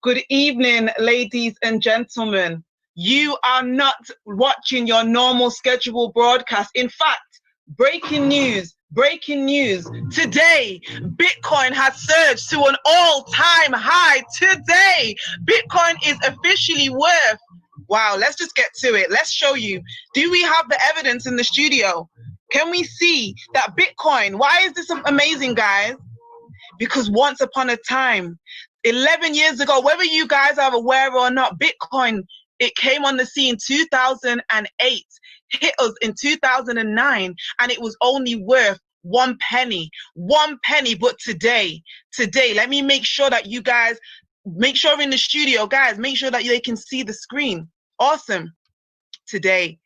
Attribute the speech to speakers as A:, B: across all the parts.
A: Good evening, ladies and gentlemen. You are not watching your normal scheduled broadcast. In fact, breaking news. Today, Bitcoin has surged to an all-time high. Today, Bitcoin is officially worth, wow, let's just get to it. Let's show you. Do we have the evidence in the studio? Can we see that Bitcoin, why is this amazing, guys? Because once upon a time, 11 years ago, whether you guys are aware or not, Bitcoin, it came on the scene 2008, hit us in 2009, and it was only worth 1 penny. 1 penny. But today, let me make sure that you guys, make sure in the studio, guys, make sure that they can see the screen. Awesome. Today,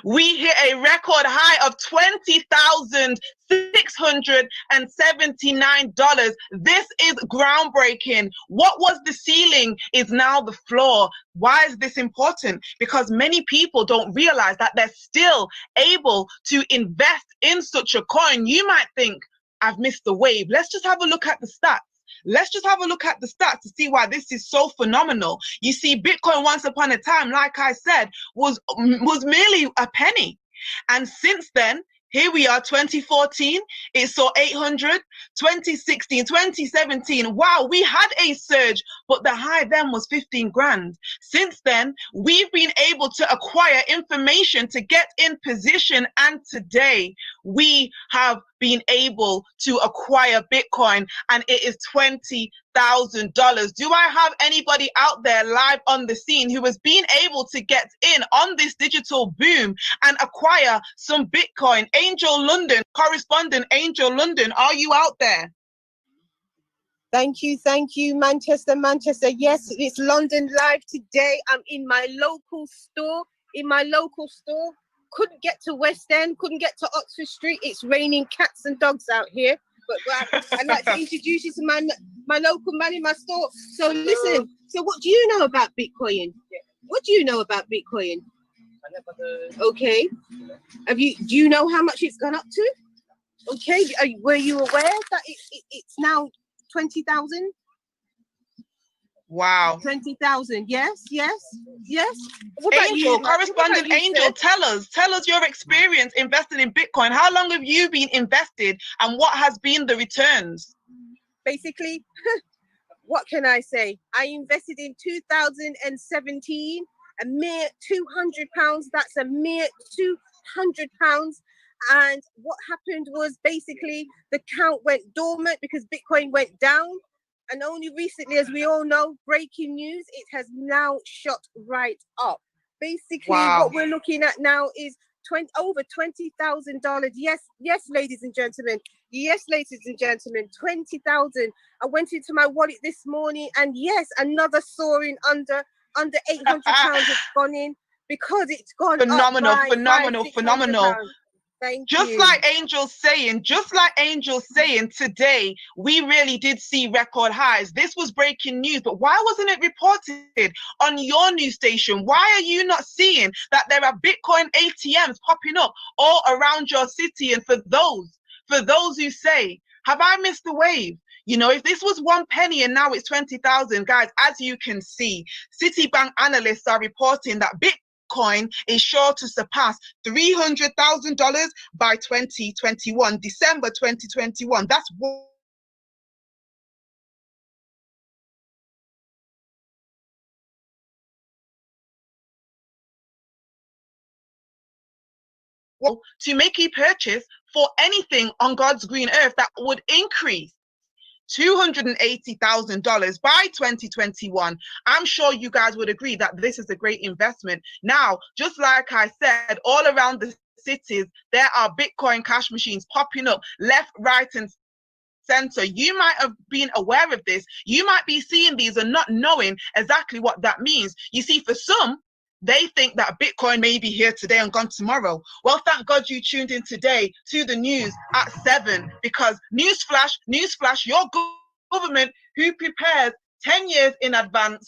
A: we hit a record high of $20,679. This is groundbreaking. What was the ceiling is now the floor. Why is this important? Because many people don't realize that they're still able to invest in such a coin. You might think, I've missed the wave. Let's just have a look at the stats. Let's just have a look at the stats to see why this is so phenomenal. You see, Bitcoin once upon a time, like I said, was merely a penny. And since then, here we are, 2014, it saw 800, 2016, 2017. Wow, we had a surge, but the high then was 15 grand. Since then, we've been able to acquire information to get in position. And today, we have been able to acquire Bitcoin, and it is $20,000. Do I have anybody out there live on the scene who has been able to get in on this digital boom and acquire some Bitcoin? Angel London, correspondent Angel London, are you out there?
B: Thank you, Manchester. Yes, it's London Live today. I'm in my local store. Couldn't get to West End, couldn't get to Oxford Street. It's raining cats and dogs out here. But I'd like to introduce you to my local man in my store. So listen, so what do you know about Bitcoin? What do you know about Bitcoin?
C: I never heard.
B: Okay. Do you know how much it's gone up to? Okay. Were you aware that it's now 20,000?
A: Wow.
B: 20,000. Yes.
A: Angel, correspondent Angel, tell us your experience investing in Bitcoin. How long have you been invested and what has been the returns?
B: Basically, what can I say? I invested in 2017, a mere £200. That's a mere £200. And what happened was basically the count went dormant because Bitcoin went down. And only recently, as we all know, breaking news, it has now shot right up. Basically,
A: wow.
B: What we're looking at now is over $20,000. Yes, ladies and gentlemen. Yes, ladies and gentlemen, 20,000. I went into my wallet this morning, and yes, another soaring under £800 has gone in because it's gone
A: phenomenal,
B: up by
A: phenomenal.
B: Thank
A: just
B: you.
A: like Angel's saying, today we really did see record highs. This was breaking news, but why wasn't it reported on your news station? Why are you not seeing that there are Bitcoin ATMs popping up all around your city? And for those who say, have I missed the wave? You know, if this was 1 penny and now it's 20,000, guys, as you can see, Citibank analysts are reporting that Bitcoin is sure to surpass $300,000 by 2021, December 2021. That's to make a purchase for anything on God's green earth that would increase $280,000 by 2021. I'm sure you guys would agree that this is a great investment. Now, just like I said, all around the cities, there are Bitcoin cash machines popping up left, right, and center. You might have been aware of this. You might be seeing these and not knowing exactly what that means. You see, for some, they think that Bitcoin may be here today and gone tomorrow. Well, thank God you tuned in today to the news at 7, because newsflash, your government who prepares 10 years in advance,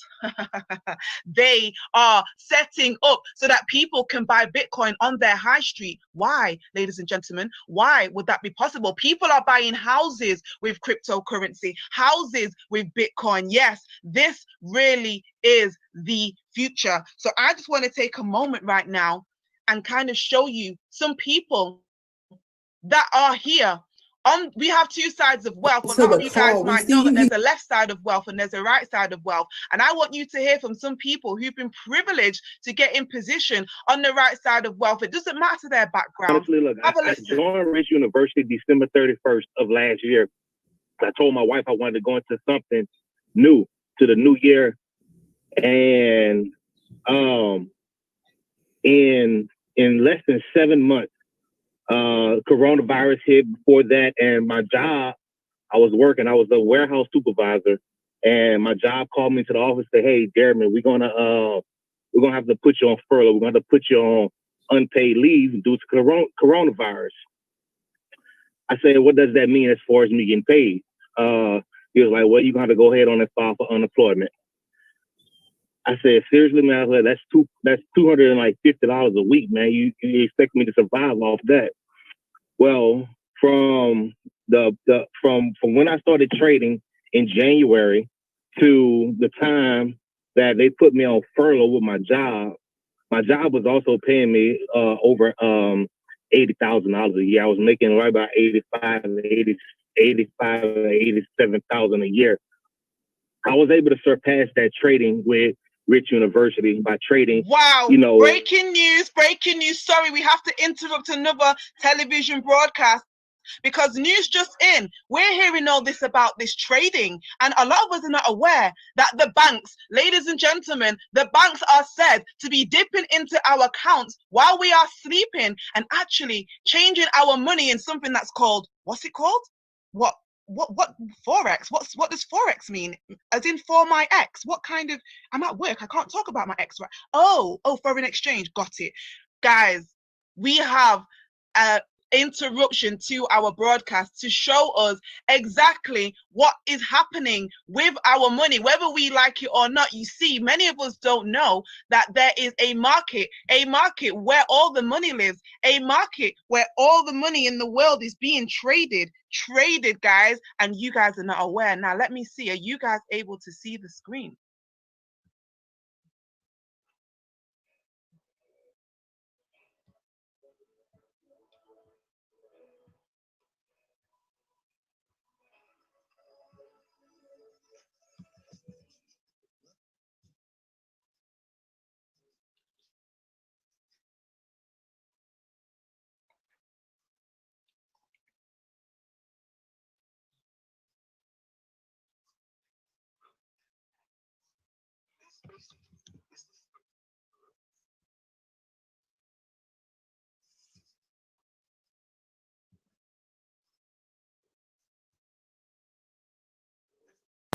A: they are setting up so that people can buy Bitcoin on their high street. Why, ladies and gentlemen? Why would that be possible? People are buying houses with cryptocurrency, houses with Bitcoin. Yes, this really is the future. So I just want to take a moment right now and kind of show you some people that are here. We have two sides of wealth. A lot of you guys might know that there's a left side of wealth and there's a right side of wealth. And I want you to hear from some people who've been privileged to get in position on the right side of wealth. It doesn't matter their background.
C: Honestly, look, I joined Rich University December 31st of last year. I told my wife I wanted to go into something new to the new year. And in less than 7 months, coronavirus hit. Before that, and my job, I was a warehouse supervisor, and my job called me to the office and said, "Hey, Jeremy, we're gonna have to put you on furlough. We're gonna have to put you on unpaid leave due to coronavirus." I said, "What does that mean as far as me getting paid?" He was like, "Well, you're gonna have to go ahead on and file for unemployment." I said, "Seriously, man?" I was like, that's $250 a week, man. You expect me to survive off that? Well, from when I started trading in January to the time that they put me on furlough with my job was also paying me over $80,000 a year. I was making right about 87,000 a year. I was able to surpass that trading with Rich University by trading.
A: Wow. Breaking news. Sorry, we have to interrupt another television broadcast because news just in. We're hearing all this about this trading, and a lot of us are not aware that the banks, ladies and gentlemen, the banks are said to be dipping into our accounts while we are sleeping and actually changing our money in something that's called, what's it called? What Forex? What does Forex mean? As in for my ex? What kind of, I'm at work, I can't talk about my ex, right? Oh, foreign exchange, got it. Guys, we have interruption to our broadcast to show us exactly what is happening with our money, whether we like it or not. You see, many of us don't know that there is a market where all the money lives, a market where all the money in the world is being traded, guys, and you guys are not aware. Now, let me see. Are you guys able to see the screen?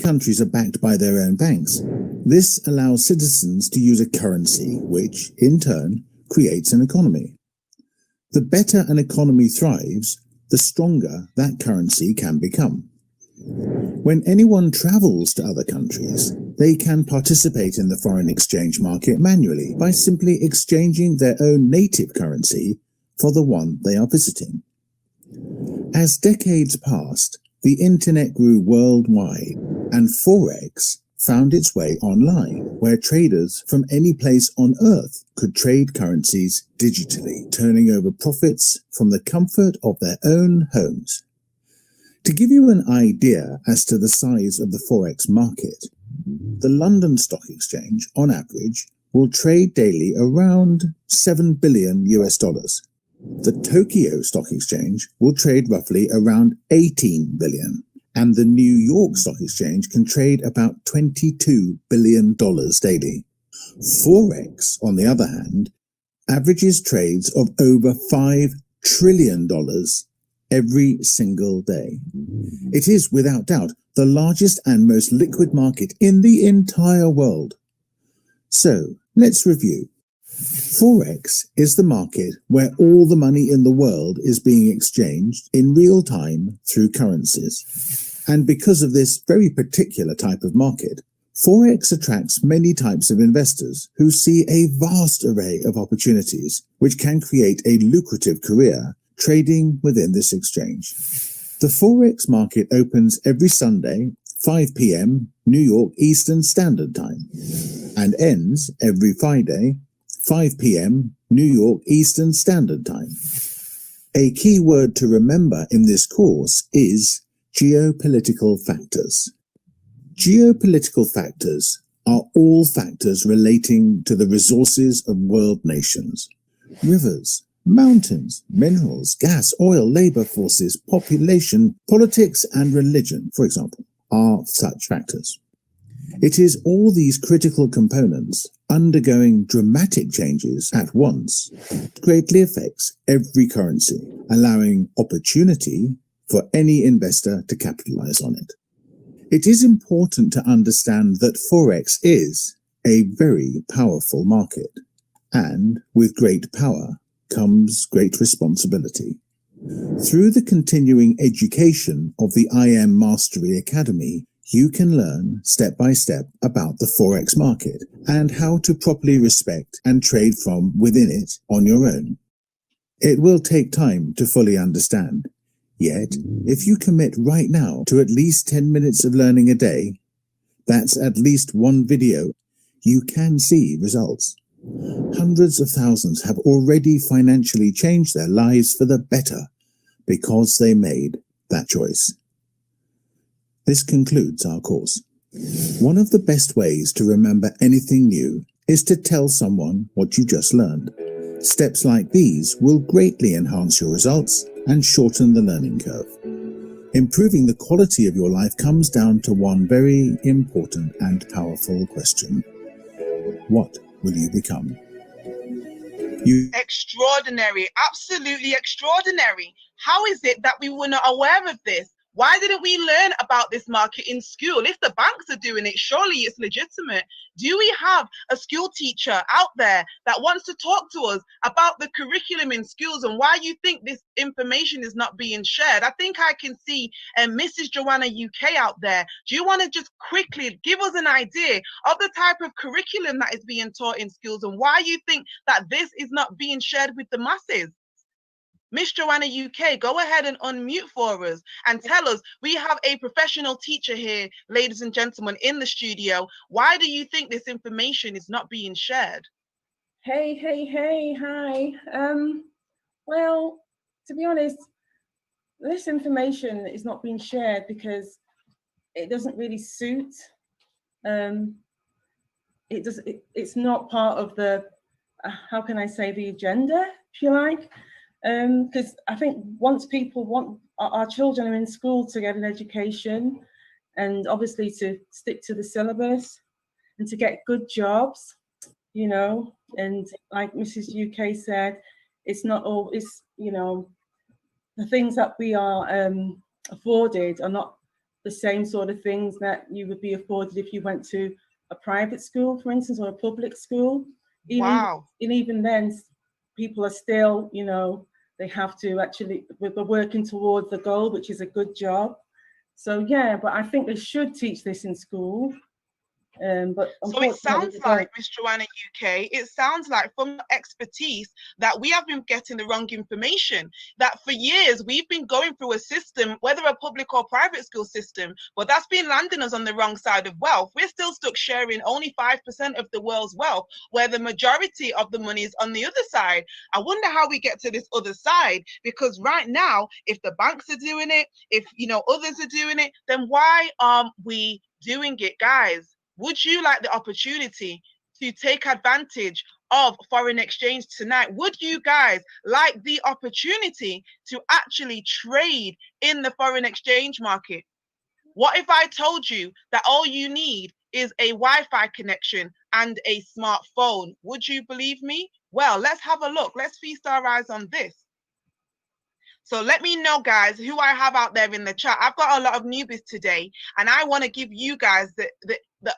D: Countries are backed by their own banks. This allows citizens to use a currency, which, in turn, creates an economy. The better an economy thrives, the stronger that currency can become. When anyone travels to other countries, they can participate in the foreign exchange market manually by simply exchanging their own native currency for the one they are visiting. As decades passed, the internet grew worldwide, and Forex found its way online, where traders from any place on Earth could trade currencies digitally, turning over profits from the comfort of their own homes. To give you an idea as to the size of the Forex market, the London Stock Exchange, on average, will trade daily around $7 billion US. The Tokyo Stock Exchange will trade roughly around 18 billion, and the New York Stock Exchange can trade about $22 billion daily. Forex, on the other hand, averages trades of over $5 trillion every single day. It is, without doubt, the largest and most liquid market in the entire world. So, let's review. Forex is the market where all the money in the world is being exchanged in real time through currencies. And because of this very particular type of market, Forex attracts many types of investors who see a vast array of opportunities which can create a lucrative career trading within this exchange. The Forex market opens every Sunday, 5 p.m. New York Eastern Standard Time, and ends every Friday, 5 p.m. New York Eastern Standard Time. A key word to remember in this course is geopolitical factors. Geopolitical factors are all factors relating to the resources of world nations. Rivers, mountains, minerals, gas, oil, labor forces, population, politics, and religion, for example, are such factors. It is all these critical components undergoing dramatic changes at once greatly affects every currency, allowing opportunity for any investor to capitalize on it. It is important to understand that Forex is a very powerful market, and with great power comes great responsibility. Through the continuing education of the IM Mastery Academy, you can learn step by step about the Forex market and how to properly respect and trade from within it on your own. It will take time to fully understand. Yet, if you commit right now to at least 10 minutes of learning a day, that's at least one video, you can see results. Hundreds of thousands have already financially changed their lives for the better because they made that choice. This concludes our course. One of the best ways to remember anything new is to tell someone what you just learned. Steps like these will greatly enhance your results and shorten the learning curve. Improving the quality of your life comes down to one very important and powerful question. What will you become?
A: Extraordinary, absolutely extraordinary. How is it that we were not aware of this? Why didn't we learn about this market in school? If the banks are doing it, surely it's legitimate. Do we have a school teacher out there that wants to talk to us about the curriculum in schools and why you think this information is not being shared? I think I can see Mrs. Joanna UK out there. Do you want to just quickly give us an idea of the type of curriculum that is being taught in schools and why you think that this is not being shared with the masses? Miss Joanna UK, go ahead and unmute for us and tell us, we have a professional teacher here, ladies and gentlemen, in the studio. Why do you think this information is not being shared?
E: Hey, hi. Well, to be honest, this information is not being shared because it doesn't really suit. It's not part of the, how can I say, the agenda, if you like. Because I think once people want, our children are in school to get an education and obviously to stick to the syllabus and to get good jobs, you know, and like Mrs. UK said, it's not all, it's, you know, the things that we are afforded are not the same sort of things that you would be afforded if you went to a private school, for instance, or a public school.
A: Wow.
E: And even then, people are still, you know, they have to actually, we're working towards the goal, which is a good job. So yeah, but I think they should teach this in school. But
A: so it sounds like, Miss Joanna UK, it sounds like from expertise that we have been getting the wrong information, that for years we've been going through a system, whether a public or private school system, but that's been landing us on the wrong side of wealth. We're still stuck sharing only 5% of the world's wealth, where the majority of the money is on the other side. I wonder how we get to this other side, because right now, if the banks are doing it, if, you know, others are doing it, then why aren't we doing it, guys? Would you like the opportunity to take advantage of foreign exchange tonight? Would you guys like the opportunity to actually trade in the foreign exchange market? What if I told you that all you need is a Wi-Fi connection and a smartphone? Would you believe me? Well, let's have a look. Let's feast our eyes on this. So let me know, guys, who I have out there in the chat. I've got a lot of newbies today, and I want to give you guys the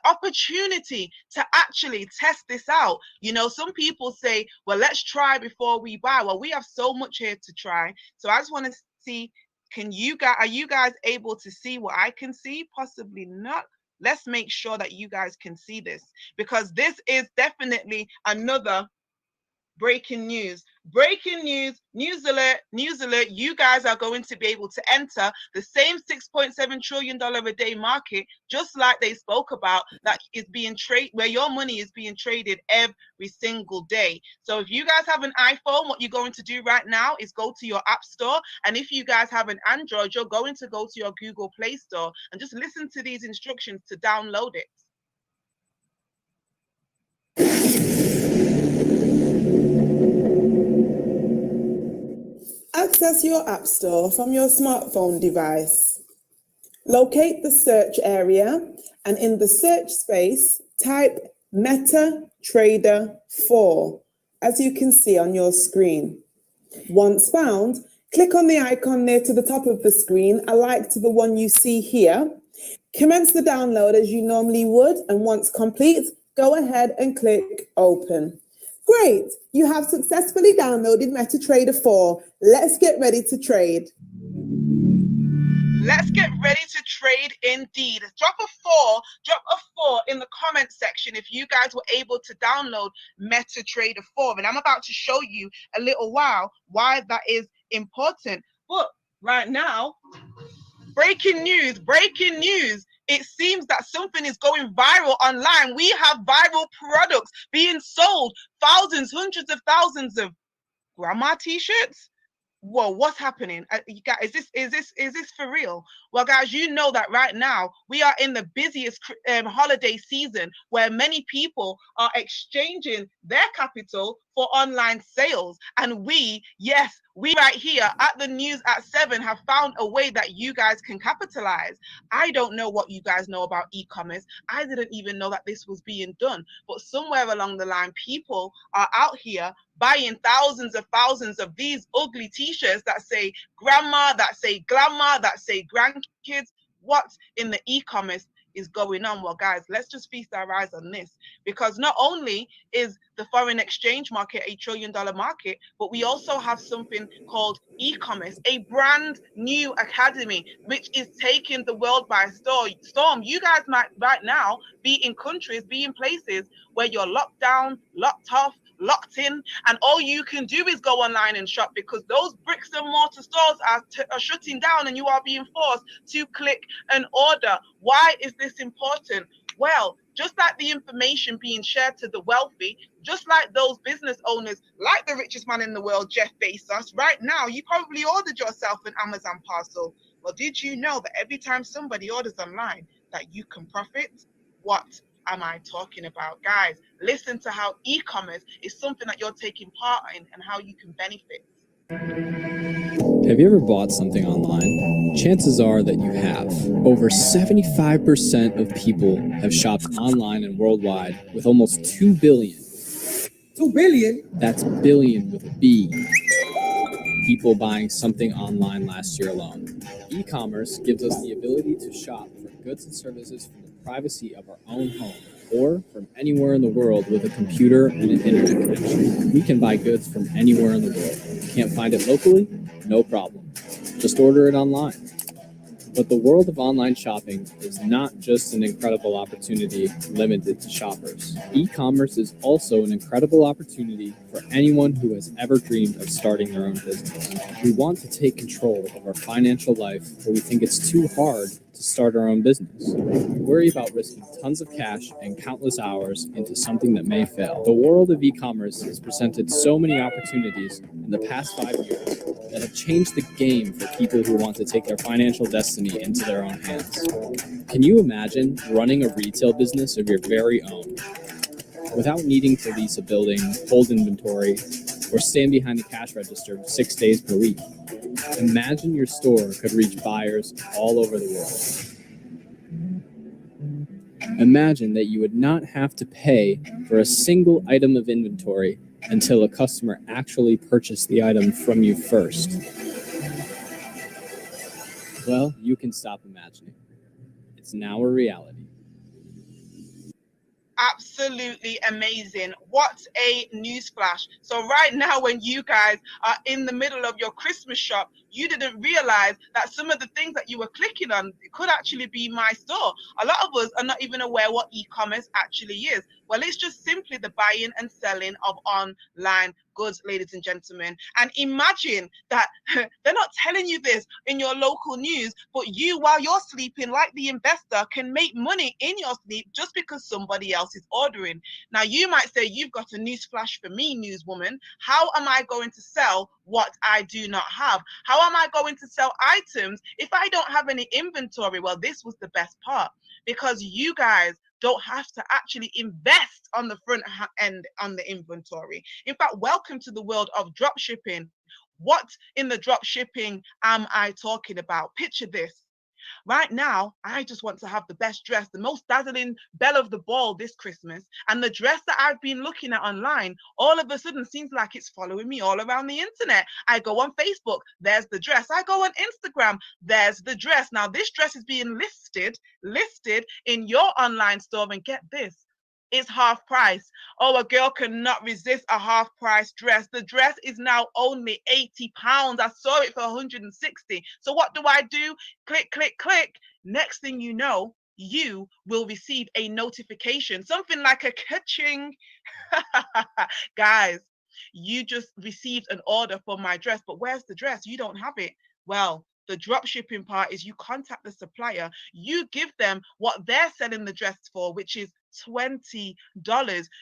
A: opportunity to actually test this out. You know, some people say, well, let's try before we buy. Well, we have so much here to try. So I just want to see, are you guys able to see what I can see? Possibly not. Let's make sure that you guys can see this, because this is definitely another breaking news. Breaking news, news alert, you guys are going to be able to enter the same $6.7 trillion a day market, just like they spoke about, that is being traded, where your money is being traded every single day. So if you guys have an iPhone, what you're going to do right now is go to your app store. And if you guys have an Android, you're going to go to your Google Play Store and just listen to these instructions to download it.
F: Access your App Store from your smartphone device. Locate the search area, and in the search space, type MetaTrader 4, as you can see on your screen. Once found, click on the icon near to the top of the screen, alike to the one you see here. Commence the download as you normally would, and once complete, go ahead and click Open. Great, you have successfully downloaded MetaTrader 4. Let's get ready to trade.
A: Let's get ready to trade indeed. Drop a four in the comment section if you guys were able to download MetaTrader 4. And I'm about to show you a little while why that is important. But right now, breaking news. It seems that something is going viral online. We have viral products being sold, thousands, hundreds of thousands of grandma t-shirts. Whoa, what's happening? You guys, is this for real? Well, guys, you know that right now we are in the busiest holiday season, where many people are exchanging their capital for online sales. And we right here at the News at 7 have found a way that you guys can capitalize. I don't know what you guys know about e-commerce. I didn't even know that this was being done. But somewhere along the line, people are out here buying thousands of these ugly t-shirts that say grandma, that say glamour, that say grandkids. What in the e-commerce is going on? Well, guys, let's just feast our eyes on this, because not only is the foreign exchange market a $1 trillion market, but we also have something called e-commerce, a brand new academy, which is taking the world by storm. You guys might right now be in countries, be in places where you're locked down, locked off, locked in, and all you can do is go online and shop, because those bricks and mortar stores are shutting down, and you are being forced to click an order. Why is this important? Well, just like the information being shared to the wealthy, just like those business owners, like the richest man in the world, Jeff Bezos, right now, you probably ordered yourself an Amazon parcel. Well, did you know that every time somebody orders online, that you can profit? What am I talking about? Guys, listen to how e-commerce is something that you're taking part in and how you can benefit.
G: Have you ever bought something online? Chances are that you have. Over 75% of people have shopped online and worldwide, with almost 2 billion.
F: 2 billion?
G: That's billion with a B. People buying something online last year alone. E-commerce gives us the ability to shop for goods and services from the privacy of our own home, or from anywhere in the world with a computer and an internet connection. We can buy goods from anywhere in the world. Can't find it locally? No problem. Just order it online. But the world of online shopping is not just an incredible opportunity limited to shoppers. E-commerce is also an incredible opportunity for anyone who has ever dreamed of starting their own business. We want to take control of our financial life, but we think it's too hard to start our own business. We worry about risking tons of cash and countless hours into something that may fail. The world of e-commerce has presented so many opportunities in the past 5 years that have changed the game for people who want to take their financial destiny into their own hands. Can you imagine running a retail business of your very own? without needing to lease a building, hold inventory, or stand behind the cash register 6 days per week. Imagine your store could reach buyers all over the world. Imagine that you would not have to pay for a single item of inventory until a customer actually purchased the item from you first. Well, you can stop imagining. It's now a reality.
A: Absolutely amazing. What a newsflash. So right now, when you guys are in the middle of your Christmas shop, you didn't realize that some of the things that you were clicking on could actually be my store. A lot of us are not even aware what e-commerce actually is. Well, it's just simply the buying and selling of online goods, ladies and gentlemen. And imagine that they're not telling you this in your local news, but you, while you're sleeping, like the investor, can make money in your sleep just because somebody else is ordering. Now, you might say, you've got a news flash for me, newswoman. How am I going to sell what I do not have? How am I going to sell items if I don't have any inventory? Well, this was the best part, because you guys don't have to actually invest on the front end on the inventory. In fact, welcome to the world of drop shipping. What in the drop shipping am I talking about? Picture this. Right now, I just want to have the best dress, the most dazzling belle of the ball this Christmas. And the dress that I've been looking at online, all of a sudden seems like it's following me all around the internet. I go on Facebook, there's the dress. I go on Instagram, there's the dress. Now, this dress is being listed in your online store, and get this, it's half price. Oh, a girl cannot resist a half price dress. The dress is now only £80. I saw it for 160. So what do? Click, click, click. Next thing you know, you will receive a notification, something like a catching. Guys, you just received an order for my dress, but where's the dress? You don't have it. Well, the drop shipping part is you contact the supplier, you give them what they're selling the dress for, which is $20.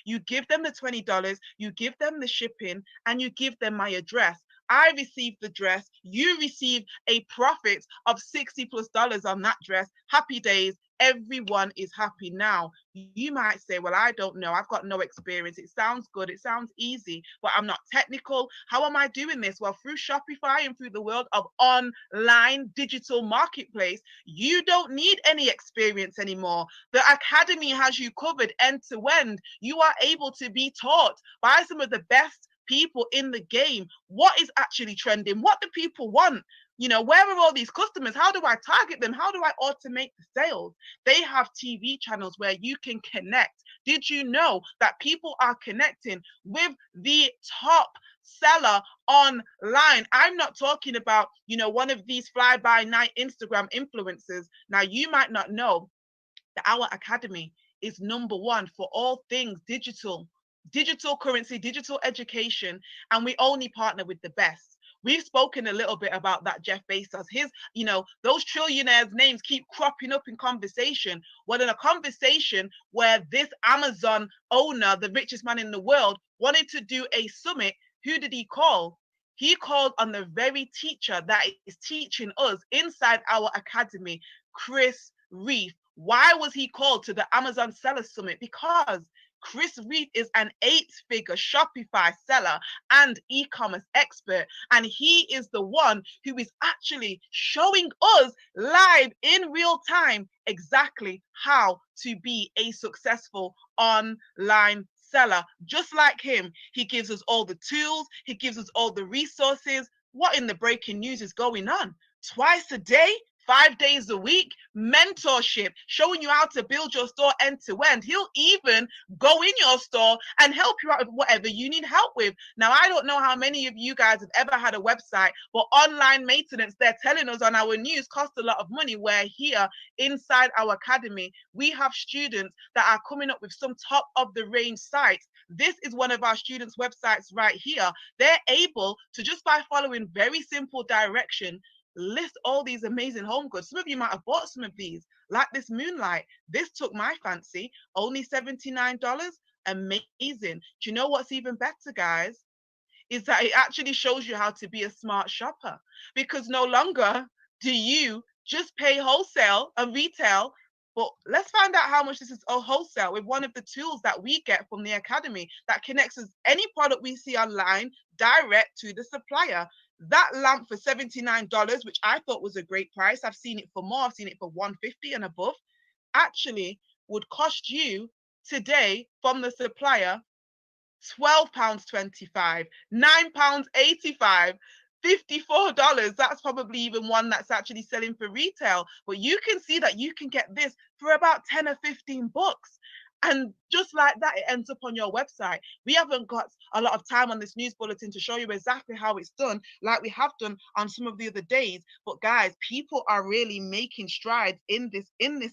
A: You give them the $20, you give them the shipping, and you give them my address. I receive the dress, you receive a profit of $60+ on that dress. Happy days. Everyone is happy. Now, you might say, well, I don't know. I've got no experience. It sounds good. It sounds easy, but I'm not technical. How am I doing this? Well, through Shopify and through the world of online digital marketplace, you don't need any experience anymore. The Academy has you covered end to end. You are able to be taught by some of the best people in the game what is actually trending, what do people want. You know, where are all these customers? How do I target them? How do I automate the sales? They have TV channels where you can connect. Did you know that people are connecting with the top seller online? I'm not talking about, you know, one of these fly-by-night Instagram influencers. Now, you might not know that our academy is #1 for all things digital currency, digital education, and we only partner with the best. We've spoken a little bit about that, Jeff Bezos. His, you know, those trillionaires' names keep cropping up in conversation. Well, in a conversation where this Amazon owner, the richest man in the world, wanted to do a summit, who did he call? He called on the very teacher that is teaching us inside our academy, Chris Reef. Why was he called to the Amazon Seller Summit? Because Chris Reef is an 8-figure Shopify seller and e-commerce expert, and he is the one who is actually showing us live in real time exactly how to be a successful online seller. Just like him, he gives us all the tools, he gives us all the resources. What in the breaking news is going on? Twice a day, 5 days a week, mentorship, showing you how to build your store end to end. He'll even go in your store and help you out with whatever you need help with. Now, I don't know how many of you guys have ever had a website, but online maintenance, they're telling us on our news, costs a lot of money. Where here inside our academy, we have students that are coming up with some top of the range sites. This is one of our students' websites right here. They're able to, just by following very simple direction, list all these amazing home goods. Some of you might have bought some of these, like this Moonlight. This took my fancy, only $79. Amazing. Do you know what's even better, guys? Is that it actually shows you how to be a smart shopper, because no longer do you just pay wholesale and retail But let's find out how much this is wholesale with one of the tools that we get from the academy that connects us any product we see online direct to the supplier. That lamp for $79, which I thought was a great price. I've seen it for more. I've seen it for $150 and above. Actually would cost you today from the supplier £12.25, £9.85, $54. That's probably even one that's actually selling for retail. But you can see that you can get this for about 10 or 15 bucks. And just like that, it ends up on your website. We haven't got a lot of time on this news bulletin to show you exactly how it's done, like we have done on some of the other days. But guys, people are really making strides in this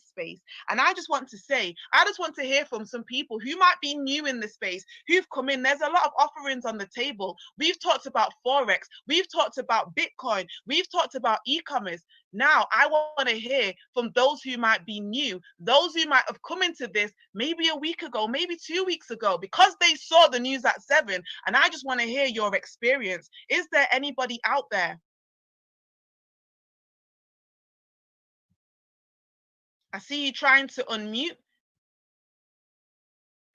A: space. And I just want to say, I just want to hear from some people who might be new in the space, who've come in. There's a lot of offerings on the table. We've talked about Forex. We've talked about Bitcoin. We've talked about e-commerce. Now, I want to hear from those who might be new, those who might have come into this maybe a week ago, maybe 2 weeks ago, because they saw the news at 7. And I just want to hear your experience. Is there anybody out there? I see you trying to unmute.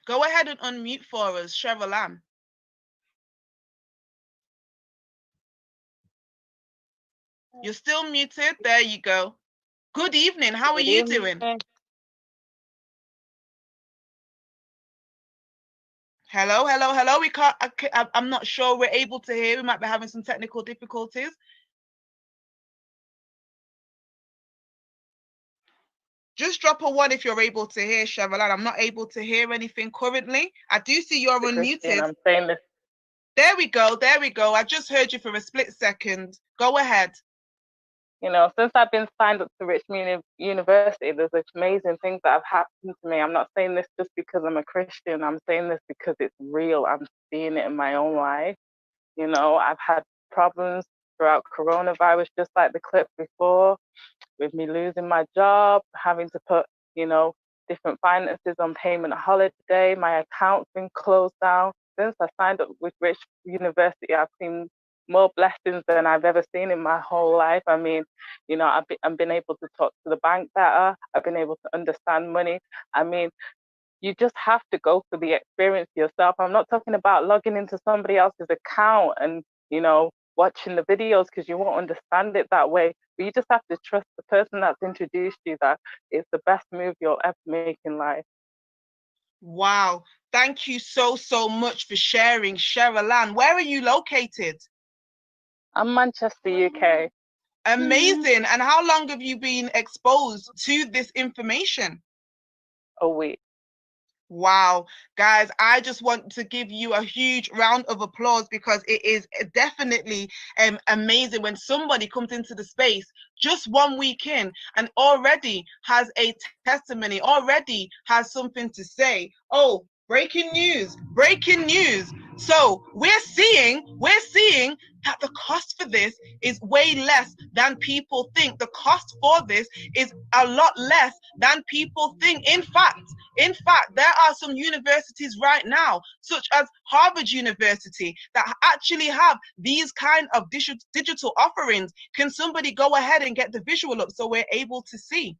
A: Go ahead and unmute for us, Cheryl Ann. You're still muted. There you go. Good evening. How are you doing? Hello, hello, hello. We can't. I'm not sure we're able to hear. We might be having some technical difficulties. Just drop a 1 if you're able to hear, Cheryl. I'm not able to hear anything currently. I do see you're unmuted.
H: I'm saying this.
A: There we go. There we go. I just heard you for a split second. Go ahead.
H: You know, since I've been signed up to Richmond University, there's amazing things that have happened to me. I'm not saying this just because I'm a Christian. I'm saying this because it's real. I'm seeing it in my own life. You know, I've had problems throughout coronavirus, just like the clip before, with me losing my job, having to put, you know, different finances on payment holiday. My account's been closed down. Since I signed up with Rich University, I've seen more blessings than I've ever seen in my whole life. I mean, you know, I've been able to talk to the bank better. I've been able to understand money. I mean, you just have to go through the experience yourself. I'm not talking about logging into somebody else's account and, you know, watching the videos, because you won't understand it that way. But you just have to trust the person that's introduced you that it's the best move you'll ever make in life.
A: Wow. Thank you so, so much for sharing, Cheryl Ann. Where are you located?
H: I'm Manchester, UK.
A: Amazing. And how long have you been exposed to this information?
H: A week.
A: Wow, guys, I just want to give you a huge round of applause, because it is definitely amazing when somebody comes into the space just 1 week in and already has a testimony, already has something to say. Oh, breaking news, breaking news. So we're seeing that the cost for this is way less than people think. The cost for this is a lot less than people think. In fact, there are some universities right now, such as Harvard University, that actually have these kind of digital offerings. Can somebody go ahead and get the visual up so we're able to see?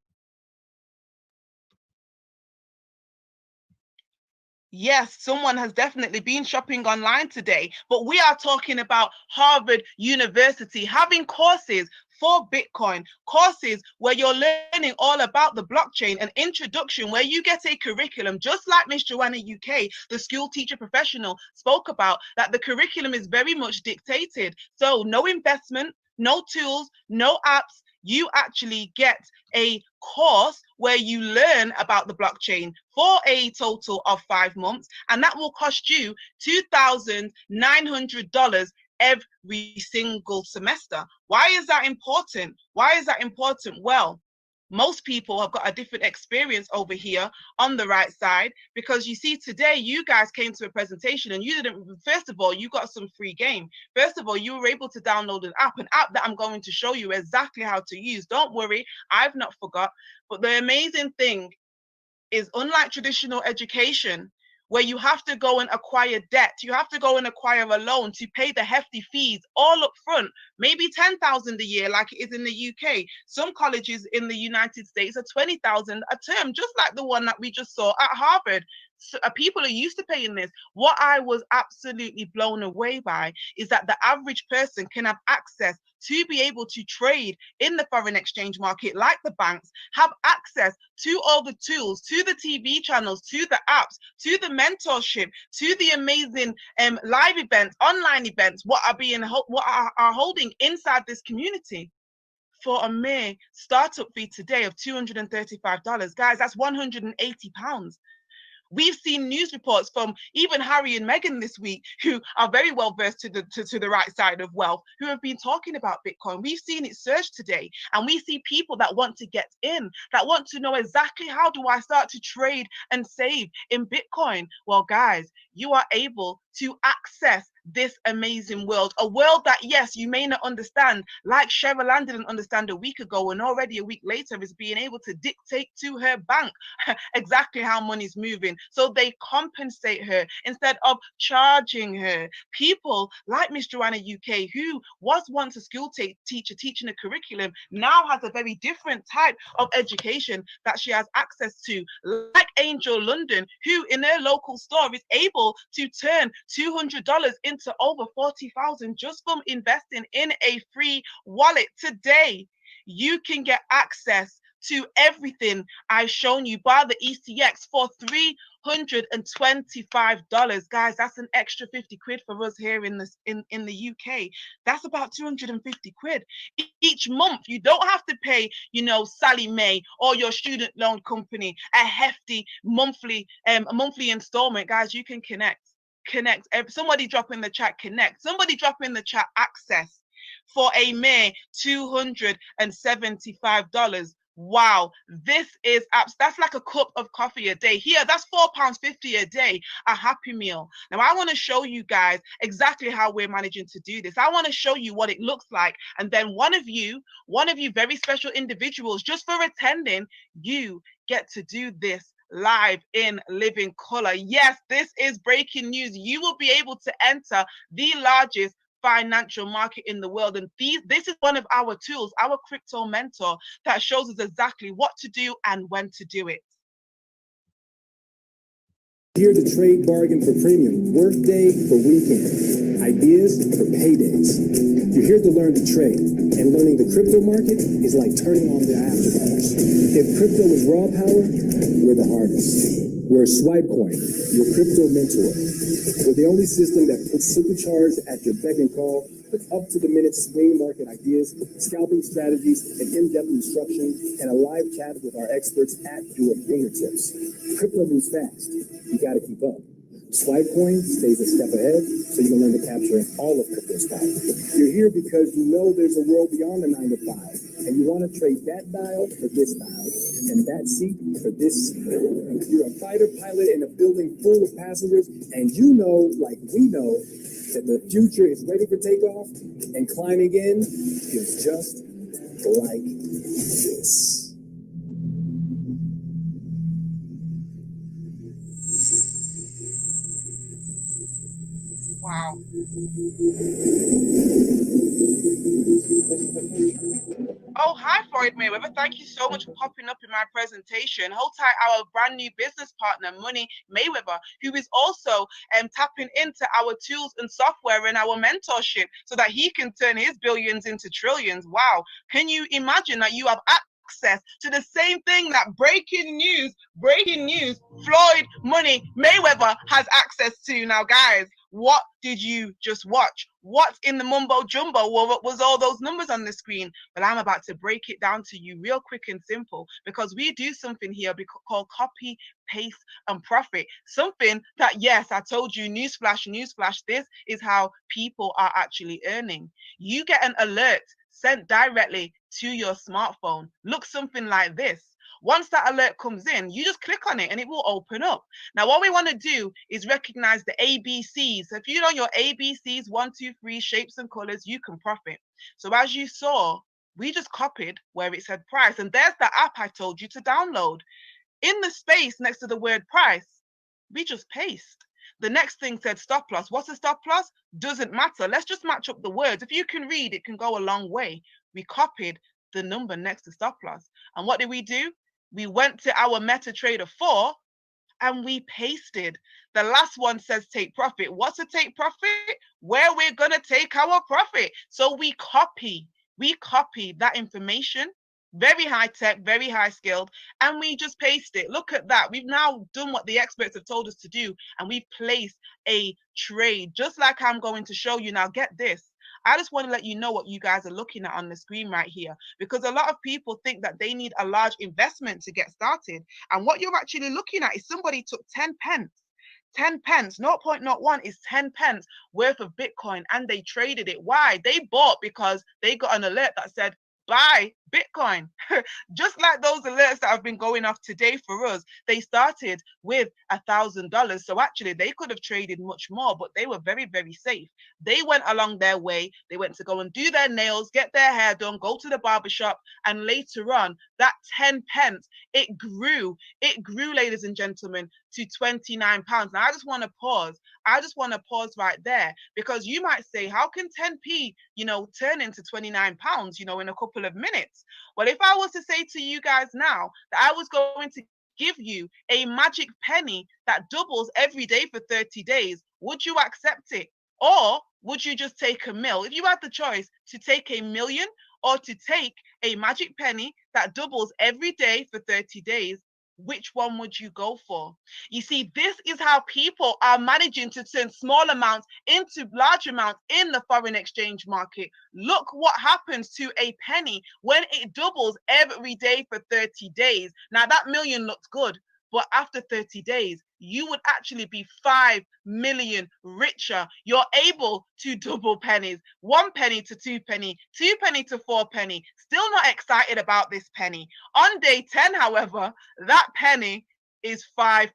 A: Yes, someone has definitely been shopping online today, but we are talking about Harvard University having courses for Bitcoin, courses where you're learning all about the blockchain, an introduction where you get a curriculum, just like Miss Joanna UK, the school teacher professional, spoke about, that the curriculum is very much dictated. So no investment, no tools, no apps. You actually get a course where you learn about the blockchain for a total of 5 months, and that will cost you $2,900 every single semester. Why is that important? Why is that important? Well, most people have got a different experience over here on the right side, because you see, today you guys came to a presentation and you didn't, first of all, you got some free game. First of all, you were able to download an app that I'm going to show you exactly how to use. Don't worry, I've not forgot. But the amazing thing is, unlike traditional education, where you have to go and acquire debt, you have to go and acquire a loan to pay the hefty fees all up front, maybe 10,000 a year like it is in the UK. Some colleges in the United States are 20,000 a term, just like the one that we just saw at Harvard. So, people are used to paying this. What I was absolutely blown away by is that the average person can have access to be able to trade in the foreign exchange market like the banks, have access to all the tools, to the TV channels, to the apps, to the mentorship, to the amazing live events, online events, what are holding inside this community for a mere startup fee today of $235. Guys, that's £180. We've seen news reports from even Harry and Meghan this week, who are very well versed to the right side of wealth, who have been talking about Bitcoin. We've seen it surge today, and we see people that want to get in, that want to know exactly how do I start to trade and save in Bitcoin. Well, guys, you are able to access this amazing world, a world that, yes, you may not understand, like Cheryl Ann didn't understand a week ago, and already a week later is being able to dictate to her bank exactly how money's moving. So they compensate her instead of charging her. People like Miss Joanna UK, who was once a school teacher teaching a curriculum, now has a very different type of education that she has access to. Like Angel London, who in her local store is able to turn $200 into over 40,000 just from investing in a free wallet. Today, you can get access to everything I've shown you by the ECX for $325. Guys, that's an extra 50 quid for us here in the UK. That's about 250 quid each month. You don't have to pay, Sally Mae or your student loan company a hefty monthly installment. Guys, you can connect. Somebody drop in the chat connect. Somebody drop in the chat access for a mere $275. Wow, that's like a cup of coffee a day. Here, that's £4.50 a day, a Happy Meal. Now, I want to show you guys exactly how we're managing to do this. I want to show you what it looks like. And then one of you very special individuals, just for attending, you get to do this live in living color. Yes, this is breaking news. You will be able to enter the largest financial market in the world, and this is one of our tools, our crypto mentor, that shows us exactly what to do and when to do it.
I: Here to trade bargain for premium, workday for weekend, ideas for paydays. You're here to learn to trade, and learning the crypto market is like turning on the afterburns. If crypto is raw power, we're the hardest. We're Swipecoin, your crypto mentor. We're the only system that puts supercharge at your beck and call with up-to-the-minute swing market ideas, scalping strategies, and in-depth instruction, and a live chat with our experts at your fingertips. Crypto moves fast. You got to keep up. Swipecoin stays a step ahead, so you can learn to capture all of crypto's power. You're here because you know there's a world beyond the 9 to 5, and you want to trade that dial for this dial, and that seat for this seat. You're a fighter pilot in a building full of passengers, and you know, like we know, that the future is ready for takeoff, and climbing in is just like this.
A: Wow. Oh, hi, Floyd Mayweather. Thank you so much for popping up in my presentation. Hold tight, our brand new business partner, Money Mayweather, who is also tapping into our tools and software and our mentorship so that he can turn his billions into trillions. Wow. Can you imagine that you have access to the same thing that breaking news, Floyd Money Mayweather has access to? Now, guys, what did you just watch? What's in the mumbo jumbo? Well, what was all those numbers on the screen? But I'm about to break it down to you real quick and simple, because we do something here called copy, paste, and profit. Something that, yes, I told you, newsflash, this is how people are actually earning. You get an alert sent directly to your smartphone. Looks something like this. Once that alert comes in, you just click on it and it will open up. Now, what we want to do is recognize the ABCs. So if you know your ABCs, 1, 2, 3, shapes and colors, you can profit. So as you saw, we just copied where it said price. And there's the app I told you to download. In the space next to the word price, We just paste. The next thing said stop loss. What's a stop loss? Doesn't matter. Let's just match up the words. If you can read, it can go a long way. We copied the number next to stop loss. And what did we do? We went to our MetaTrader 4 and we pasted. The last one says take profit. What's a take profit? Where we're going to take our profit. So we copy that information, very high tech, very high skilled, and we just paste it. Look at that. We've now done what the experts have told us to do, and we've placed a trade, just like I'm going to show you now. Get this. I just want to let you know what you guys are looking at on the screen right here, because a lot of people think that they need a large investment to get started. And what you're actually looking at is somebody took 10 pence. 10 pence, 0.01 is 10 pence worth of Bitcoin, and they traded it. Why? They bought because they got an alert that said, buy Bitcoin. Just like those alerts that have been going off today for us, they started with $1,000. So actually they could have traded much more, but they were very, very safe. They went along their way. They went to go and do their nails, get their hair done, go to the barbershop. And later on, that 10 pence, it grew, ladies and gentlemen, to 29 pounds. Now I just want to pause. Right there, because you might say, how can 10p, turn into 29 pounds, in a couple of minutes? Well, if I was to say to you guys now that I was going to give you a magic penny that doubles every day for 30 days, would you accept it? Or would you just take a mil? If you had the choice to take a million or to take a magic penny that doubles every day for 30 days, which one would you go for? You see, this is how people are managing to turn small amounts into large amounts in the foreign exchange market. Look what happens to a penny when it doubles every day for 30 days. Now, that million looks good, but after 30 days, you would actually be 5 million richer. You're able to double pennies, 1 penny to 2 penny, 2 penny to 4 penny. Still not excited about this penny. On day 10, however, that penny is £5.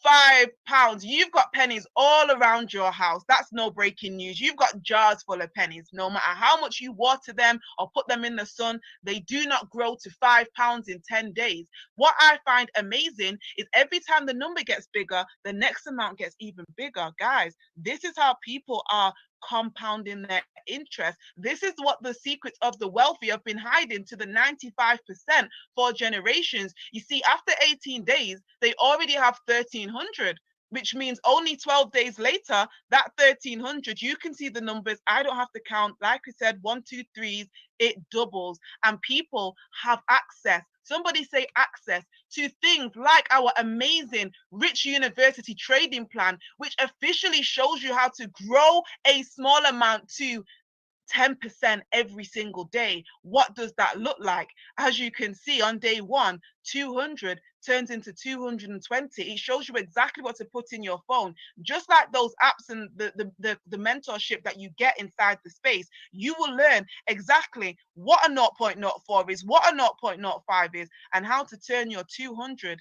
A: £5. You've got pennies all around your house. That's no breaking news. You've got jars full of pennies. No matter how much you water them or put them in the sun, they do not grow to £5 in 10 days. What I find amazing is every time the number gets bigger, the next amount gets even bigger. Guys, this is how people are compounding their interest. This is what the secrets of the wealthy have been hiding to the 95% for generations. You see, after 18 days, they already have 1,300, which means only 12 days later, that 1,300, you can see the numbers. I don't have to count. Like I said, 1, 2, 3s, it doubles, and people have access. Somebody say access to things like our amazing Rich University trading plan, which officially shows you how to grow a small amount to 10% every single day. What does that look like? As you can see on day 1, 200 turns into 220. It shows you exactly what to put in your phone. Just like those apps and the mentorship that you get inside the space, you will learn exactly what a 0.04 is, what a 0.05 is, and how to turn your 200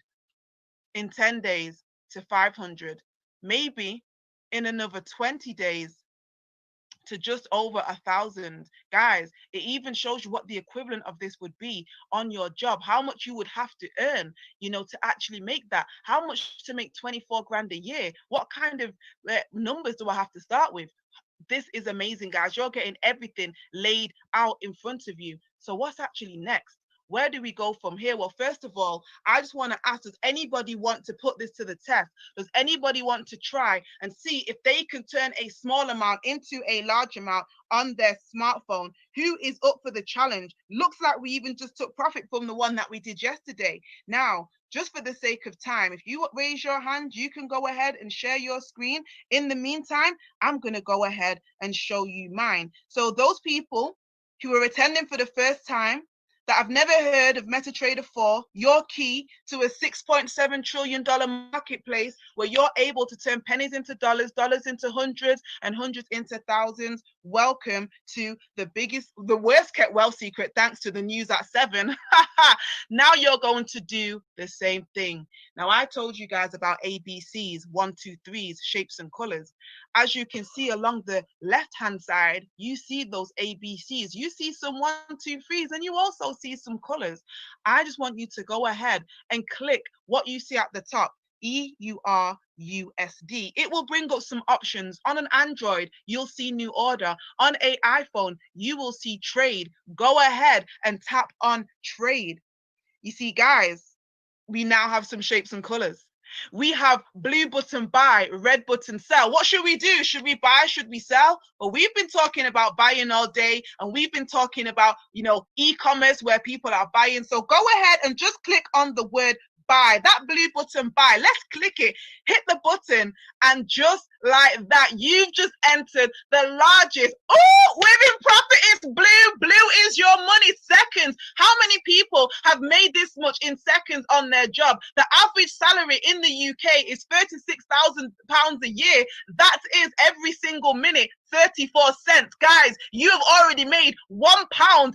A: in 10 days to 500. Maybe in another 20 days to just over 1,000. Guys, it even shows you what the equivalent of this would be on your job, how much you would have to earn, to actually make that, how much to make 24 grand a year, what kind of numbers do I have to start with? This is amazing, guys. You're getting everything laid out in front of you. So what's actually next? Where do we go from here? Well, first of all, I just want to ask, does anybody want to put this to the test? Does anybody want to try and see if they can turn a small amount into a large amount on their smartphone? Who is up for the challenge? Looks like we even just took profit from the one that we did yesterday. Now, just for the sake of time, if you raise your hand, you can go ahead and share your screen. In the meantime, I'm going to go ahead and show you mine. So those people who are attending for the first time, that I've never heard of MetaTrader 4, your key to a $6.7 trillion marketplace where you're able to turn pennies into dollars, dollars into hundreds, and hundreds into thousands. Welcome to the worst kept wealth secret, thanks to the news at 7. Now you're going to do the same thing. Now, I told you guys about ABCs, 1, 2, 3s, shapes and colors. As you can see along the left-hand side, you see those ABCs. You see some 1, 2, 3s, and you also see some colors. I just want you to go ahead and click what you see at the top. EURUSD. It will bring up some options. On an Android, you'll see new order. On a iPhone, you will see trade. Go ahead and tap on trade. You see, guys, we now have some shapes and colors. We have blue button buy, red button sell. What should we do? Should we buy? Should we sell? Well, we've been talking about buying all day, and we've been talking about, e-commerce where people are buying. So go ahead and just click on the word buy, that blue button buy. Let's click it, hit the button, and just like that, you've just entered the largest. Oh, Women Profit is blue. Blue is your money. Seconds. How many people have made this much in seconds on their job? The average salary in the UK is £36,000 a year. That is every single minute 34 cents. Guys, you have already made £1.19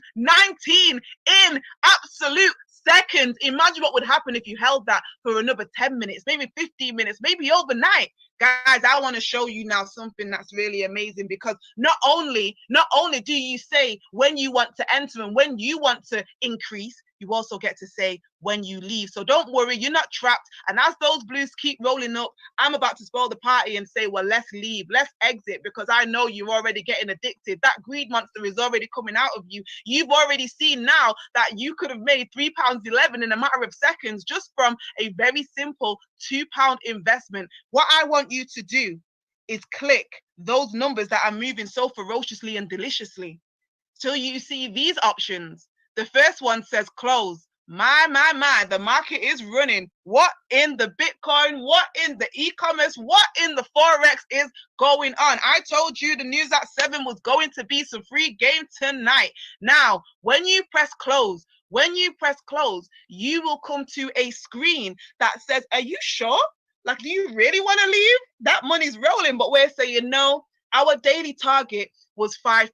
A: in absolute seconds. Imagine what would happen if you held that for another 10 minutes, maybe 15 minutes, maybe overnight. Guys, I want to show you now something that's really amazing, because not only do you say when you want to enter and when you want to increase, you also get to say when you leave. So don't worry, you're not trapped. And as those blues keep rolling up, I'm about to spoil the party and say, well, let's leave, let's exit, because I know you're already getting addicted. That greed monster is already coming out of you. You've already seen now that you could have made £3.11 in a matter of seconds just from a very simple £2 investment. What I want you to do is click those numbers that are moving so ferociously and deliciously till you see these options. The first one says close. My, the market is running. What in the Bitcoin? What in the e-commerce? What in the Forex is going on? I told you the news at 7 was going to be some free game tonight. Now, when you press close, you will come to a screen that says, are you sure? Like, do you really want to leave? That money's rolling, but we're saying no. Our daily target was £5.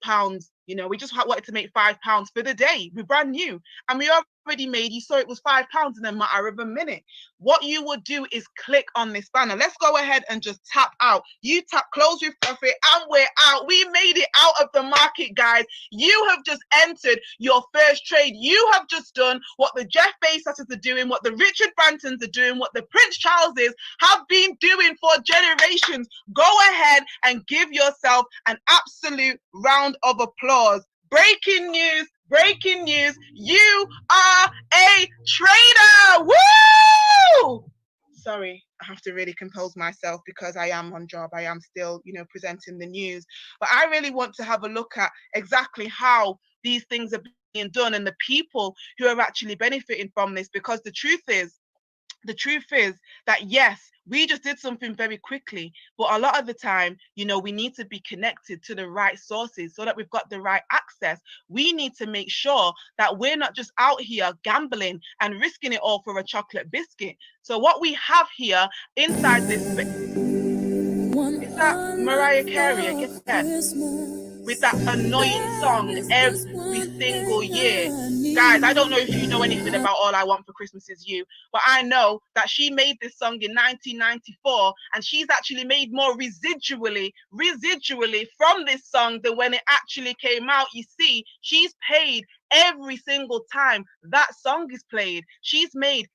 A: We just wanted to make £5 for the day. We're brand new, and we already made, you saw it was £5 in a matter of a minute. What you would do is click on this banner. Let's go ahead and just tap out. You tap close with profit, and we're out. We made it out of the market, guys. You have just entered your first trade. You have just done what the Jeff Bezos are doing, what the Richard Brantons are doing, what the Prince Charleses have been doing for generations. Go ahead and give yourself an absolute round of applause. Breaking news, you are a trader. Woo! Sorry, I have to really compose myself because I am on job. I am still, presenting the news. But I really want to have a look at exactly how these things are being done and the people who are actually benefiting from this, because the truth is that, yes, we just did something very quickly, but a lot of the time, we need to be connected to the right sources so that we've got the right access. We need to make sure that we're not just out here gambling and risking it all for a chocolate biscuit. So what we have here inside this is that Mariah Carey again, with that annoying song every single year. Guys, I don't know if you know anything about All I Want for Christmas Is You, but I know that she made this song in 1994, and she's actually made more residually from this song than when it actually came out. You see, she's paid every single time that song is played. She's made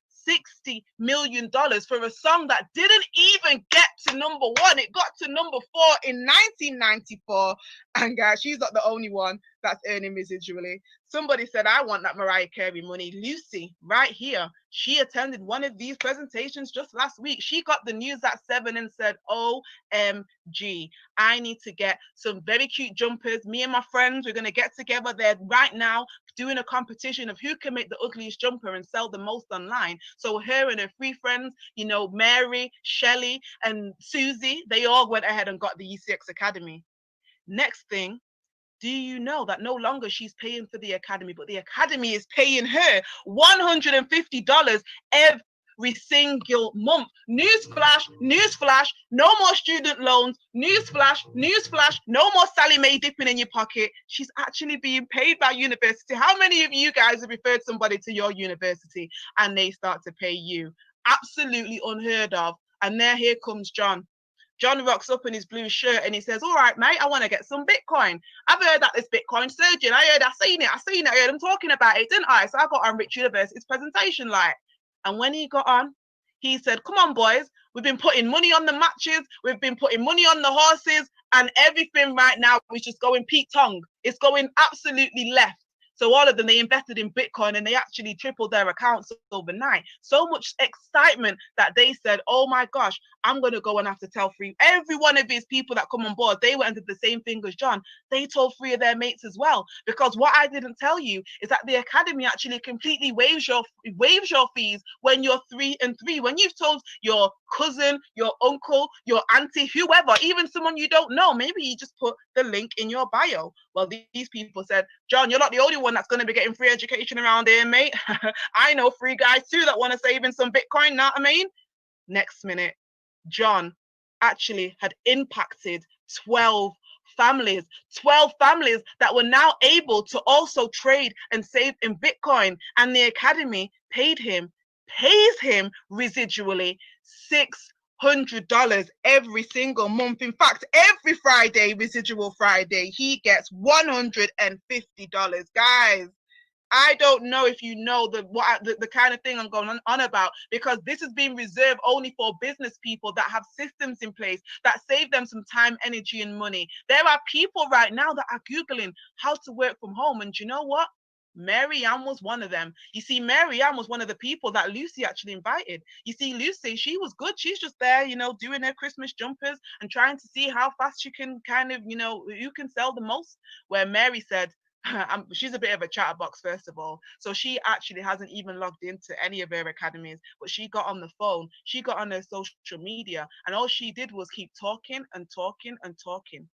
A: $60 million for a song that didn't even get to number 1. It got to number 4 in 1994. And guys, she's not the only one that's earning residually. Somebody said, I want that Mariah Carey money. Lucy, right here, she attended one of these presentations just last week. She got the news at 7 and said, OMG, I need to get some very cute jumpers. Me and my friends, we're going to get together there right now, doing a competition of who can make the ugliest jumper and sell the most online. So her and her 3 friends, Mary, Shelley, and Susie, they all went ahead and got the ECX Academy. Next thing, do you know that no longer she's paying for the academy, but the academy is paying her $150 every single month? Newsflash, no more student loans. Newsflash, no more Sally Mae dipping in your pocket. She's actually being paid by university. How many of you guys have referred somebody to your university and they start to pay you? Absolutely unheard of. And here comes John. John rocks up in his blue shirt and he says, all right, mate, I want to get some Bitcoin. I've heard that this Bitcoin surging. I seen it. I heard them talking about it, didn't I? So I got on Rich University's presentation light. And when he got on, He said, come on, boys, we've been putting money on the matches, we've been putting money on the horses, and everything right now is just going Pete Tong. It's going absolutely left. So all of them, they invested in Bitcoin and they actually tripled their accounts overnight. So much excitement that they said, oh my gosh, I'm going to go and have to tell every one of these people that come on board, they went and did the same thing as John. They told 3 of their mates as well. Because what I didn't tell you is that the academy actually completely waives your fees when you're 3 and 3. When you've told your cousin, your uncle, your auntie, whoever, even someone you don't know, maybe you just put the link in your bio. Well, these people said, John, you're not the only one that's going to be getting free education around here, mate. I know 3 guys too that want to save in some Bitcoin, know what I mean? Next minute, John actually had impacted 12 families that were now able to also trade and save in Bitcoin. And the academy pays him residually $600 every single month. In fact, every Friday, residual Friday, he gets $150. Guys, I don't know if you know the kind of thing I'm going on about, because this is being reserved only for business people that have systems in place that save them some time, energy, and money. There are people right now that are Googling how to work from home. And you know what? Mary Ann was one of them. You see, Mary Ann was one of the people that Lucy actually invited. You see, Lucy, she was good. She's just there, you know, doing her Christmas jumpers and trying to see how fast she can kind of, you know, you can sell the most. Where Mary said, she's a bit of a chatterbox, first of all. So she actually hasn't even logged into any of her academies, but she got on the phone, she got on her social media, and all she did was keep talking and talking and talking.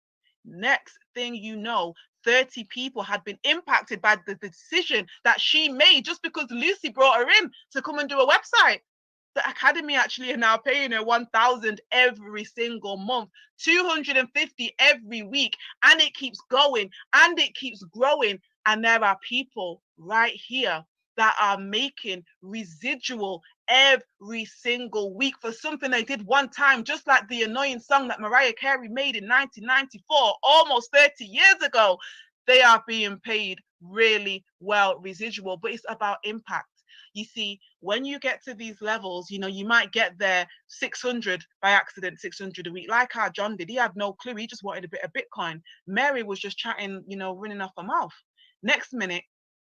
A: Next thing you know, 30 people had been impacted by the decision that she made just because Lucy brought her in to come and do a website. The academy actually are now paying her $1,000 every single month, $250 every week, and it keeps going and it keeps growing. And there are people right here that are making residual every single week for something they did one time, just like the annoying song that Mariah Carey made in 1994, almost 30 years ago. They are being paid really well residual, but it's about impact. You see, when you get to these levels, you know, you might get there 600 by accident, 600 a week, like how John did. He had no clue. He just wanted a bit of Bitcoin. Mary was just chatting, you know, running off her mouth. Next minute,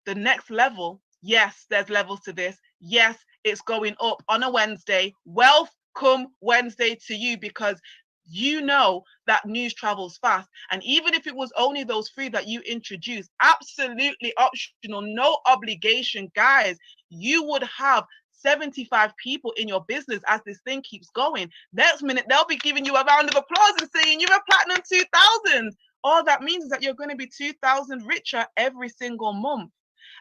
A: the next level, yes, there's levels to this. Yes, it's going up on a Wednesday. Welcome Wednesday to you, because you know that news travels fast. And even if it was only those 3 that you introduced, absolutely optional, no obligation, guys, you would have 75 people in your business as this thing keeps going. Next minute, they'll be giving you a round of applause and saying you're a platinum 2000. All that means is that you're going to be 2,000 richer every single month.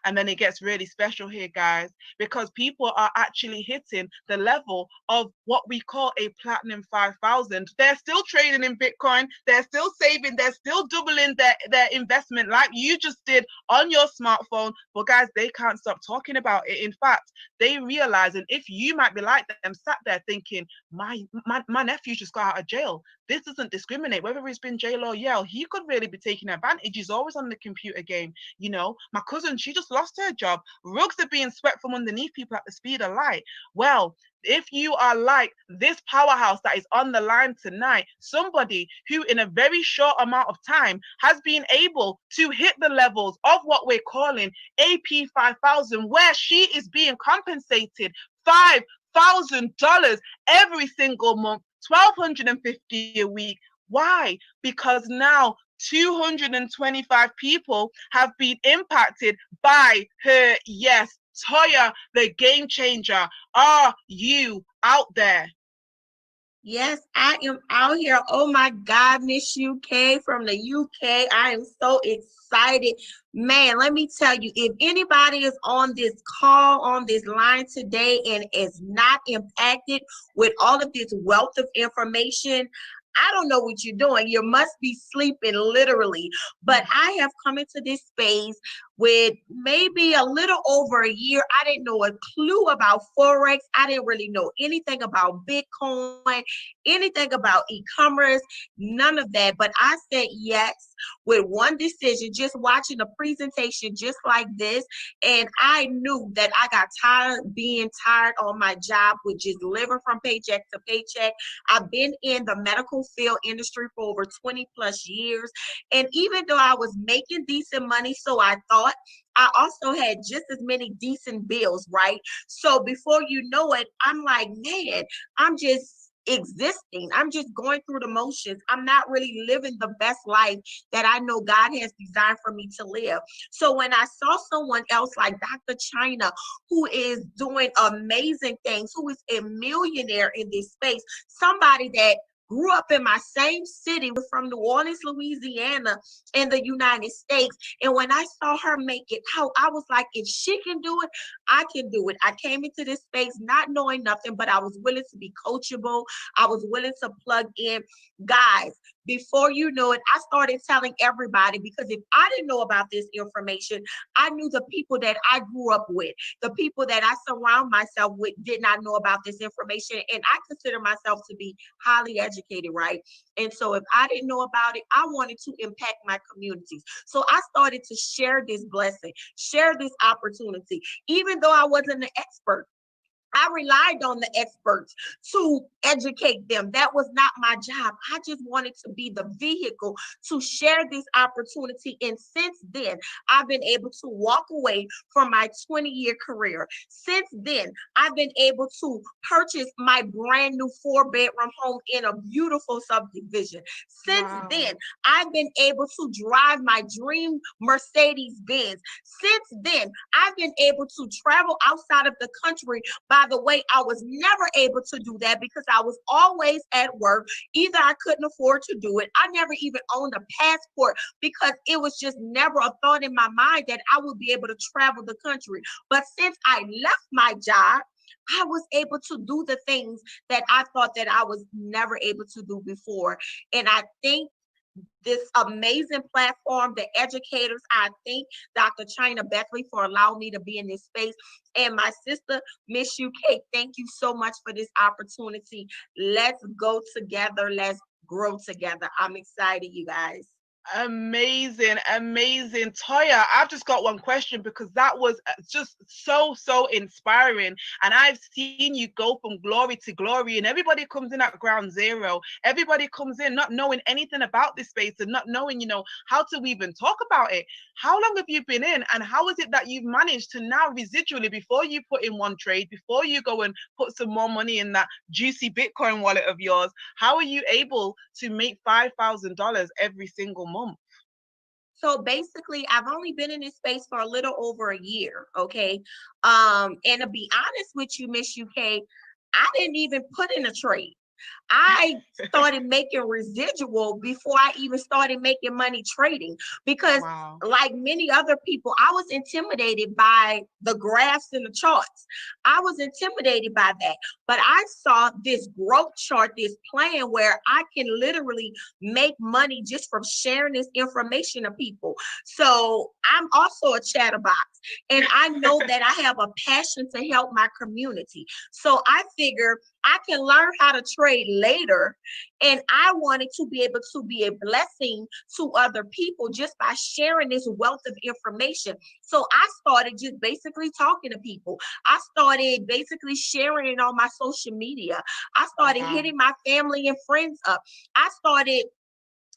A: And then it gets really special here, guys, because people are actually hitting the level of what we call a platinum 5,000. They're still trading in Bitcoin. They're still saving. They're still doubling their investment like you just did on your smartphone. But guys, they can't stop talking about it. In fact, they realize, and if you might be like them, sat there thinking, my nephew just got out of jail. This doesn't discriminate whether he's been jail or yell. He could really be taking advantage. He's always on the computer game. You know, my cousin, she just lost her job. Rugs are being swept from underneath people at the speed of light. Well, if you are like this powerhouse that is on the line tonight, somebody who in a very short amount of time has been able to hit the levels of what we're calling AP 5000, where she is being compensated $5,000 every single month, $1,250 a week. Why? Because now 225 people have been impacted by her. Yes, Toya, the game changer. Are you out there?
J: Yes, I am out here. Oh my God, Miss UK from the UK. I am so excited. Man, let me tell you, if anybody is on this call, on this line today, and is not impacted with all of this wealth of information, I don't know what you're doing. You must be sleeping literally. But I have come into this space with maybe a little over a year. I didn't know a clue about Forex. I didn't really know anything about Bitcoin, anything about e-commerce, none of that. But I said yes with one decision, just watching a presentation just like this. And I knew that I got tired being tired on my job with just living from paycheck to paycheck. I've been in the medical field industry for over 20 plus years. And even though I was making decent money, so I thought, I also had just as many decent bills, right? So before you know it, I'm like, man, I'm just existing. I'm just going through the motions. I'm not really living the best life that I know God has designed for me to live. So when I saw someone else like Dr. China, who is doing amazing things, who is a millionaire in this space, somebody that grew up in my same city, from New Orleans, Louisiana, in the United States. And when I saw her make it out, I was like, if she can do it, I can do it. I came into this space not knowing nothing, but I was willing to be coachable. I was willing to plug in. Guys, before you know it, I started telling everybody, because if I didn't know about this information, I knew the people that I grew up with, the people that I surround myself with did not know about this information. And I consider myself to be highly educated, right? And so if I didn't know about it, I wanted to impact my communities. So I started to share this blessing, share this opportunity, even though I wasn't an expert. I relied on the experts to educate them. That was not my job. I just wanted to be the vehicle to share this opportunity. And since then, I've been able to walk away from my 20-year career. Since then, I've been able to purchase my brand new 4-bedroom home in a beautiful subdivision. Since then, I've been able to drive my dream Mercedes Benz. Since then, I've been able to travel outside of the country. By the way, I was never able to do that because I was always at work. Either I couldn't afford to do it. I never even owned a passport because it was just never a thought in my mind that I would be able to travel the country. But since I left my job, I was able to do the things that I thought that I was never able to do before. And I think this amazing platform, the educators, I thank Dr. China Beckley for allowing me to be in this space. And my sister, Miss UK, thank you so much for this opportunity. Let's go together. Let's grow together. I'm excited, you guys.
A: Amazing, amazing. Toya, I've just got one question, because that was just so inspiring. And I've seen you go from glory to glory, and everybody comes in at ground zero. Everybody comes in not knowing anything about this space and not knowing, how to even talk about it. How long have you been in, and how is it that you've managed to now residually, before you put in one trade, before you go and put some more money in that juicy Bitcoin wallet of yours, how are you able to make $5,000 every single month?
J: So basically, I've only been in this space for a little over a year, okay? And to be honest with you, Miss UK, I didn't even put in a trade. I started making residual before I even started making money trading, because like many other people, I was intimidated by the graphs and the charts. I was intimidated by that, but I saw this growth chart, this plan where I can literally make money just from sharing this information to people. So I'm also a chatterbox, and I know that I have a passion to help my community. So I figure I can learn how to trade later, and I wanted to be able to be a blessing to other people just by sharing this wealth of information. So I started just basically talking to people. I started basically sharing it on my social media. I started hitting my family and friends up. I started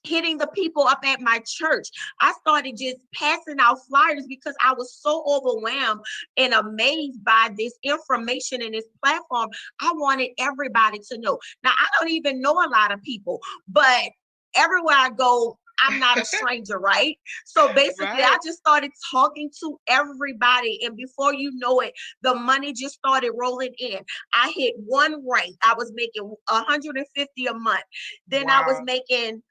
J: hitting the people up at my church. I started just passing out flyers because I was so overwhelmed and amazed by this information in this platform. I wanted everybody to know. Now, I don't even know a lot of people, but everywhere I go, I'm not a stranger, right? So basically, I just started talking to everybody. And before you know it, the money just started rolling in. I hit one rank. I was making $150 a month. Then I was making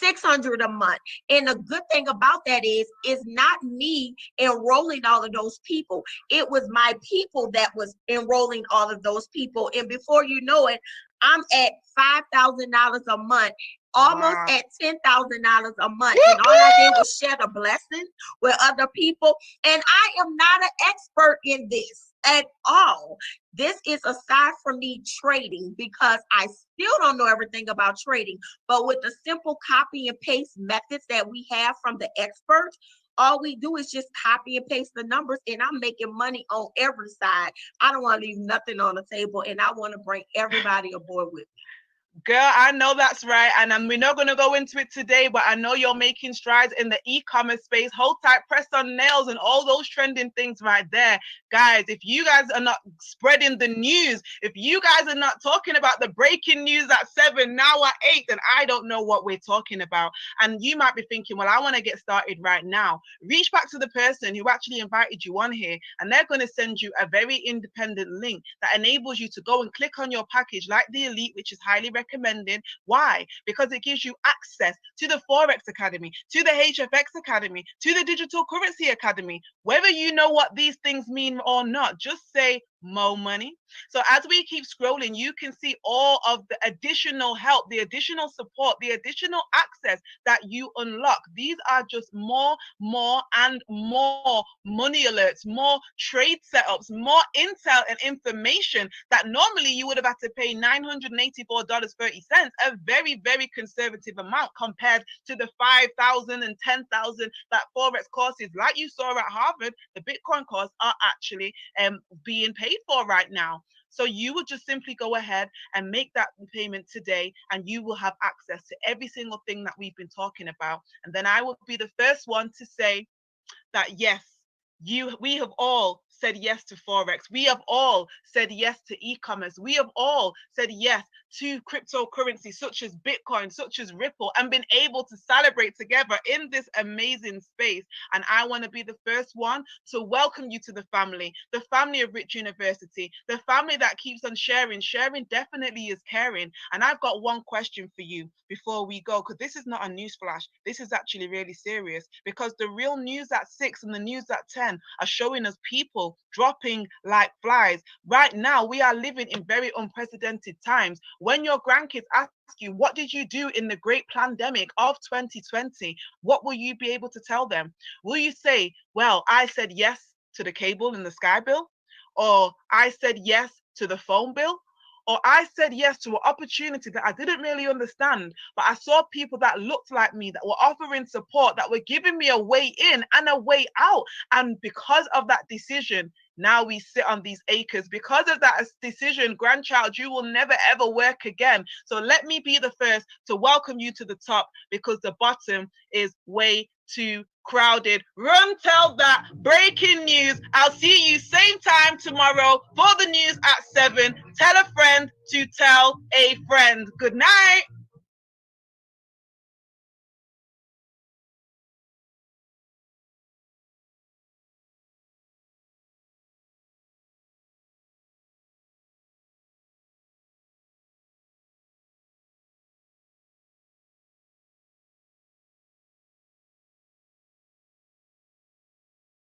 J: $600 a month. And the good thing about that is not me enrolling all of those people. It was my people that was enrolling all of those people. And before you know it, I'm at $5,000 a month almost
A: Wow.
J: at $10,000 a month. And all I did was share the blessing with other people. And I am not an expert in this at all. This is aside from me trading, because I still don't know everything about trading. But with the simple copy and paste methods that we have from the experts, all we do is just copy and paste the numbers, and I'm making money on every side. I don't want to leave nothing on the table, and I want to bring everybody aboard with me.
A: Girl, I know that's right. And we're not going to go into it today, but I know you're making strides in the e-commerce space. Hold tight, press on nails, and all those trending things right there. Guys, if you guys are not spreading the news, if you guys are not talking about the breaking news at 7, now at 8, then I don't know what we're talking about. And you might be thinking, well, I want to get started right now. Reach back to the person who actually invited you on here, and they're going to send you a very independent link that enables you to go and click on your package like the Elite, which is highly recommended. Why? Because it gives you access to the Forex Academy, to the HFX Academy, to the Digital Currency Academy. Whether you know what these things mean or not, just say more money. So as we keep scrolling, you can see all of the additional help, the additional support, the additional access that you unlock. These are just more and more money alerts, more trade setups, more intel and information that normally you would have had to pay $984.30, a very, very conservative amount compared to the $5,000 and $10,000 that Forex courses, like you saw at Harvard, the Bitcoin course, are actually being paid for right now. So you would just simply go ahead and make that payment today, and you will have access to every single thing that we've been talking about. And then I will be the first one to say that yes, we have all said yes to Forex. We have all said yes to e-commerce. We have all said yes to cryptocurrency such as Bitcoin, such as Ripple, and been able to celebrate together in this amazing space. And I want to be the first one to welcome you to the family of Rich University, the family that keeps on sharing. Sharing definitely is caring. And I've got one question for you before we go, because this is not a newsflash. This is actually really serious, because the real news at 6 and the news at 10 are showing us people dropping like flies. Right now, we are living in very unprecedented times. When your grandkids ask you, what did you do in the great pandemic of 2020? What will you be able to tell them? Will you say, well, I said yes to the cable and the Sky bill? Or I said yes to the phone bill? Or I said yes to an opportunity that I didn't really understand, but I saw people that looked like me, that were offering support, that were giving me a way in and a way out. And because of that decision, now we sit on these acres. Because of that decision, grandchild, you will never ever work again. So let me be the first to welcome you to the top, because the bottom is way too crowded. Run, tell that. Breaking news. I'll see you same time tomorrow for the news at 7. Tell a friend to tell a friend. Good night.